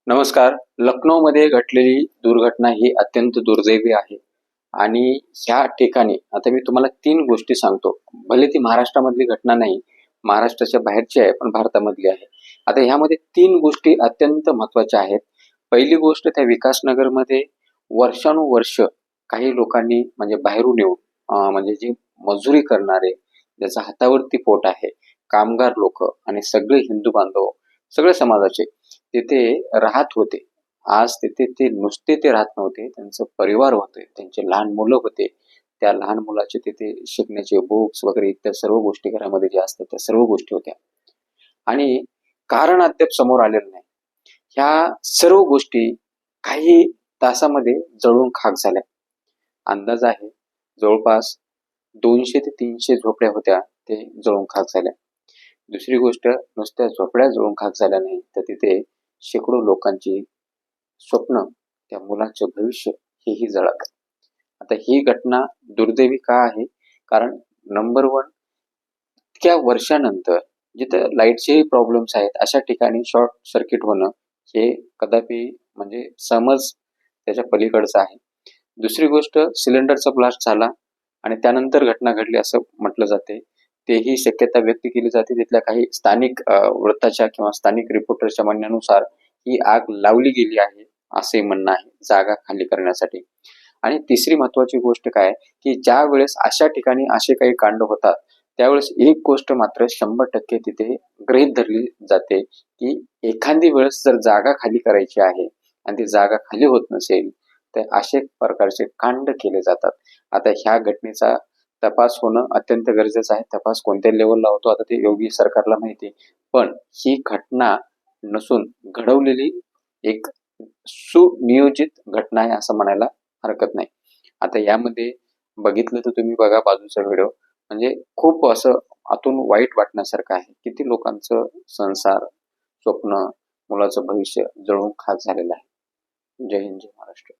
नमस्कार. लखनौमध्ये घडलेली दुर्घटना ही अत्यंत दुर्दैवी आहे आणि ह्या ठिकाणी आता मी तुम्हाला 3 गोष्टी सांगतो. भले ती महाराष्ट्रामधली घटना नाही, महाराष्ट्राच्या बाहेरची आहे, पण भारतामधली आहे. आता ह्यामध्ये 3 गोष्टी अत्यंत महत्त्वाच्या आहेत. पहिली गोष्ट त्या विकासनगरमध्ये वर्षानुवर्ष काही लोकांनी म्हणजे बाहेरून येऊन म्हणजे जी मजुरी करणारे, ज्याच्या हातावरती पोट आहे, कामगार लोकं आणि सगळे हिंदू बांधव, सगळ्या समाजाचे तिथे राहत होते. आज तिथे ते नुसते ते राहत नव्हते, त्यांचं परिवार होते, त्यांचे लहान मुलं होते. त्या लहान मुलाचे तिथे शिकण्याचे बुक्स वगैरे इत्यादी सर्व गोष्टी घरामध्ये ज्या असतात त्या सर्व गोष्टी होत्या आणि कारण अद्याप समोर आलेलं नाही. ह्या सर्व गोष्टी काही तासामध्ये जळून खाक झाल्या. अंदाज आहे जवळपास 200 ते 300 झोपड्या होत्या, ते जळून खाक झाल्या. दुसरी गोष्ट, नुसत्या झोपड्या जळून खाक झाल्या नाही, तर तिथे शेकडो लोकांची स्वप्न, त्या मुलांचं भविष्य हेही जळालं. आता ही घटना दुर्दैवी का आहे? कारण नंबर 1, इतक्या वर्षानंतर जिथं लाईटचेही प्रॉब्लेम्स आहेत, अशा ठिकाणी शॉर्ट सर्किट होणं हे कदापि म्हणजे समज त्याच्या पलीकडचं आहे. दुसरी गोष्ट, सिलेंडरचा ब्लास्ट झाला आणि त्यानंतर घटना घडली असं म्हटलं जाते. तेही शक्यता व्यक्त केली जाते. तिथल्या काही स्थानिक वृत्ताच्या किंवा स्थानिक रिपोर्टरच्या म्हणण्यानुसार ही आग लावली गेली आहे, असे म्हणणं आहे, जागा खाली करण्यासाठी. आणि तिसरी महत्वाची गोष्ट काय, की ज्या वेळेस अशा ठिकाणी असे काही कांड होतात, त्यावेळेस एक गोष्ट मात्र 100% तिथे गृहीत धरली जाते, की एखादी वेळेस जर जागा खाली करायची आहे आणि ती जागा खाली होत नसेल, तर असे प्रकारचे कांड केले जातात. आता ह्या घटनेचा तपास होणं अत्यंत गरजेचं आहे. तपास कोणत्या लेवलला होतो आता ते योगी सरकारला माहिती, पण ही घटना नसून घडवलेली एक सुनियोजित घटना आहे असं म्हणायला हरकत नाही. आता यामध्ये बघितलं तर तुम्ही बघा बाजूचा व्हिडिओ, म्हणजे खूप असं आतून वाईट वाटण्यासारखं आहे. किती लोकांचं संसार, स्वप्न, मुलाचं भविष्य जळून खाक झालेलं आहे. जय हिंद, जय महाराष्ट्र.